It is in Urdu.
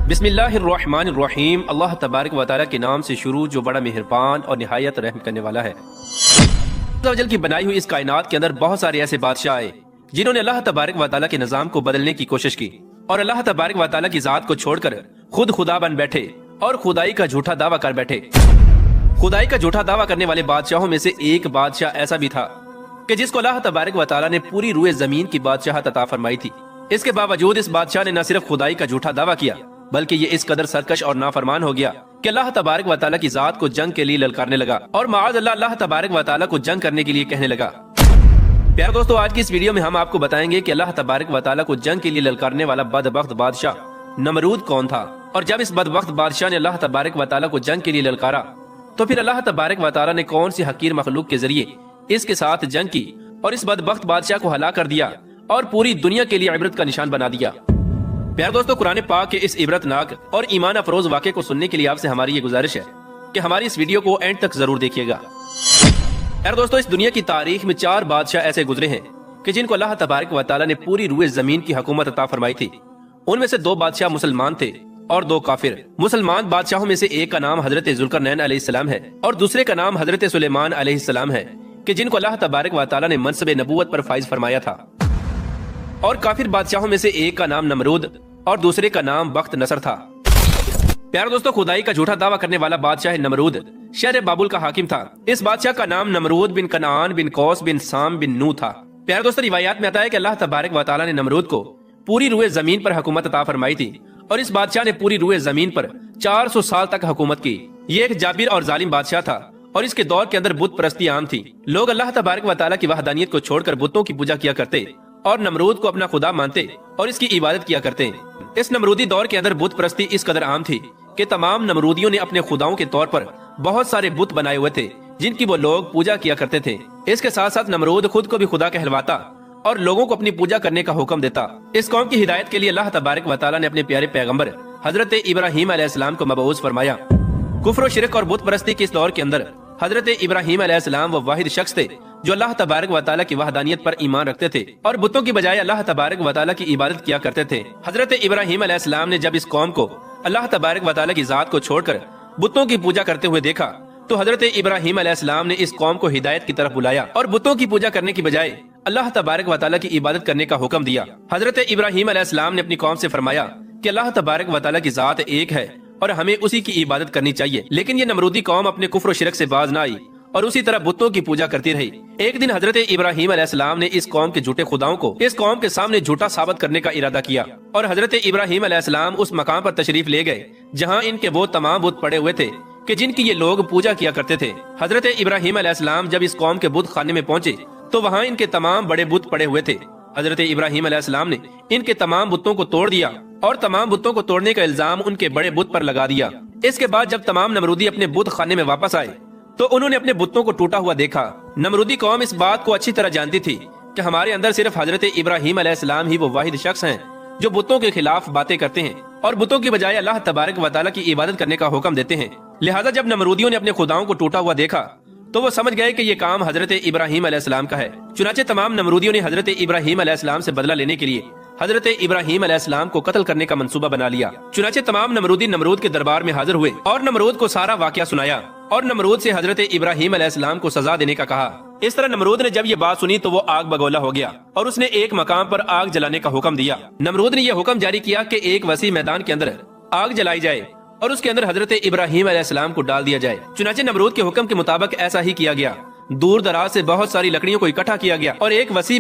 بسم اللہ الرحمن الرحیم، اللہ تبارک و تعالیٰ کے نام سے شروع جو بڑا مہربان اور نہایت رحم کرنے والا ہے۔ عز و جل کی بنائی ہوئی اس کائنات کے اندر بہت سارے ایسے بادشاہ آئے جنہوں نے اللہ تبارک و تعالیٰ کے نظام کو بدلنے کی کوشش کی اور اللہ تبارک و تعالیٰ کی ذات کو چھوڑ کر خود خدا بن بیٹھے اور خدائی کا جھوٹا دعویٰ کر بیٹھے۔ خدائی کا جھوٹا دعویٰ کرنے والے بادشاہوں میں سے ایک بادشاہ ایسا بھی تھا کہ جس کو اللہ تبارک و تعالیٰ نے پوری روئے زمین کی بادشاہت عطا فرمائی تھی۔ اس کے باوجود اس بادشاہ نے نہ صرف خدائی کا جھوٹا دعویٰ کیا بلکہ یہ اس قدر سرکش اور نافرمان ہو گیا کہ اللہ تبارک و تعالیٰ کی ذات کو جنگ کے لیے للکارنے لگا اور معاذ اللہ تبارک و تعالیٰ کو جنگ کرنے کے لیے کہنے لگا۔ پیارے دوستو، آج کی اس ویڈیو میں ہم آپ کو بتائیں گے کہ اللہ تبارک و تعالیٰ کو جنگ کے لیے للکارنے والا بدبخت بادشاہ نمرود کون تھا، اور جب اس بدبخت بادشاہ نے اللہ تبارک و تعالیٰ کو جنگ کے لیے للکارا تو پھر اللہ تبارک و تعالیٰ نے کون سی حقیر مخلوق کے ذریعے اس کے ساتھ جنگ کی اور اس بدبخت بادشاہ کو ہلاک کر دیا اور پوری دنیا کے لیے عبرت کا نشان بنا دیا۔ پیارے دوستو، قرآن پاک کے اس عبرت ناک اور ایمان افروز واقعے کو سننے کے لیے آپ سے ہماری یہ گزارش ہے کہ ہماری اس ویڈیو کو اینڈ تک ضرور دیکھیے گا۔ پیارے دوستو، اس دنیا کی تاریخ میں 4 بادشاہ ایسے گزرے ہیں کہ جن کو اللہ تبارک و تعالیٰ نے پوری روئے زمین کی حکومت عطا فرمائی تھی۔ ان میں سے 2 بادشاہ مسلمان تھے اور 2 کافر۔ مسلمان بادشاہوں میں سے ایک کا نام حضرت ذوالقرنین علیہ السلام ہے اور دوسرے کا نام حضرت سلیمان علیہ السلام ہے کہ جن کو اللہ تبارک و تعالیٰ نے منصب نبوت پر فائز فرمایا تھا۔ اور کافر بادشاہوں میں سے ایک کا نام نمرود اور دوسرے کا نام بخت نصر تھا۔ پیارے دوستو، خدائی کا جھوٹا دعویٰ کرنے والا بادشاہ نمرود شہر بابل کا حاکم تھا۔ اس بادشاہ کا نام نمرود بن کنعان بن قوس بن سام بن نو تھا۔ پیارے دوستو، روایات میں آتا ہے کہ اللہ تبارک و تعالیٰ نے نمرود کو پوری روئے زمین پر حکومت عطا فرمائی تھی اور اس بادشاہ نے پوری روئے زمین پر 400 سال تک حکومت کی۔ یہ ایک جابر اور ظالم بادشاہ تھا اور اس کے دور کے اندر بت پرستی عام تھی۔ لوگ اللہ تبارک و تعالیٰ کی وحدانیت کو چھوڑ کر بتوں کی پوجا کیا کرتے اور نمرود کو اپنا خدا مانتے اور اس کی عبادت کیا کرتے۔ اس نمرودی دور کے اندر بت پرستی اس قدر عام تھی کہ تمام نمرودیوں نے اپنے خداؤں کے طور پر بہت سارے بت بنائے ہوئے تھے جن کی وہ لوگ پوجا کیا کرتے تھے۔ اس کے ساتھ ساتھ نمرود خود کو بھی خدا کہلواتا اور لوگوں کو اپنی پوجا کرنے کا حکم دیتا۔ اس قوم کی ہدایت کے لیے اللہ تبارک و تعالیٰ نے اپنے پیارے پیغمبر حضرت ابراہیم علیہ السلام کو مبعوث فرمایا۔ کفر و شرک اور بت پرستی کے اس دور کے اندر حضرت ابراہیم علیہ السلام وہ واحد شخص تھے جو اللہ تبارک و تعالیٰ کی وحدانیت پر ایمان رکھتے تھے اور بتوں کی بجائے اللہ تبارک و تعالیٰ کی عبادت کیا کرتے تھے۔ حضرت ابراہیم علیہ السلام نے جب اس قوم کو اللہ تبارک و تعالیٰ کی ذات کو چھوڑ کر بتوں کی پوجا کرتے ہوئے دیکھا تو حضرت ابراہیم علیہ السلام نے اس قوم کو ہدایت کی طرف بلایا اور بتوں کی پوجا کرنے کی بجائے اللہ تبارک و تعالیٰ کی عبادت کرنے کا حکم دیا۔ حضرت ابراہیم علیہ السلام نے اپنی قوم سے فرمایا کہ اللہ تبارک و تعالیٰ کی ذات ایک ہے اور ہمیں اسی کی عبادت کرنی چاہیے، لیکن یہ نمرودی قوم اپنے کفر و شرک سے باز نہ آئی اور اسی طرح بتوں کی پوجا کرتی رہی۔ ایک دن حضرت ابراہیم علیہ السلام نے اس قوم کے جھوٹے خداؤں کو اس قوم کے سامنے جھوٹا ثابت کرنے کا ارادہ کیا اور حضرت ابراہیم علیہ السلام اس مقام پر تشریف لے گئے جہاں ان کے وہ تمام بت پڑے ہوئے تھے کہ جن کی یہ لوگ پوجا کیا کرتے تھے۔ حضرت ابراہیم علیہ السلام جب اس قوم کے بت خانے میں پہنچے تو وہاں ان کے تمام بڑے بت پڑے ہوئے تھے۔ حضرت ابراہیم علیہ السلام نے ان کے تمام بتوں کو توڑ دیا اور تمام بتوں کو توڑنے کا الزام ان کے بڑے بت پر لگا دیا۔ اس کے بعد جب تمام نمرودی اپنے بت خانے میں واپس آئے تو انہوں نے اپنے بتوں کو ٹوٹا ہوا دیکھا۔ نمرودی قوم اس بات کو اچھی طرح جانتی تھی کہ ہمارے اندر صرف حضرت ابراہیم علیہ السلام ہی وہ واحد شخص ہیں جو بتوں کے خلاف باتیں کرتے ہیں اور بتوں کی بجائے اللہ تبارک و تعالیٰ کی عبادت کرنے کا حکم دیتے ہیں۔ لہٰذا جب نمرودیوں نے اپنے خداؤں کو ٹوٹا ہوا دیکھا تو وہ سمجھ گئے کہ یہ کام حضرت ابراہیم علیہ السلام کا ہے۔ چنانچہ تمام نمرودیوں نے حضرت ابراہیم علیہ السلام سے بدلہ لینے کے لیے حضرت ابراہیم علیہ السلام کو قتل کرنے کا منصوبہ بنا لیا۔ چنانچہ تمام نمرودی نمرود کے دربار میں حاضر ہوئے اور نمرود کو سارا واقعہ سنایا اور نمرود سے حضرت ابراہیم علیہ السلام کو سزا دینے کا کہا۔ اس طرح نمرود نے جب یہ بات سنی تو وہ آگ بگولا ہو گیا اور اس نے ایک مقام پر آگ جلانے کا حکم دیا۔ نمرود نے یہ حکم جاری کیا کہ ایک وسیع میدان کے اندر آگ جلائی جائے اور اس کے اندر حضرت ابراہیم علیہ السلام کو ڈال دیا جائے۔ چنانچہ نمرود کے حکم کے مطابق ایسا ہی کیا گیا۔ دور دراز سے بہت ساری لکڑیوں کو اکٹھا کیا گیا اور ایک وسیع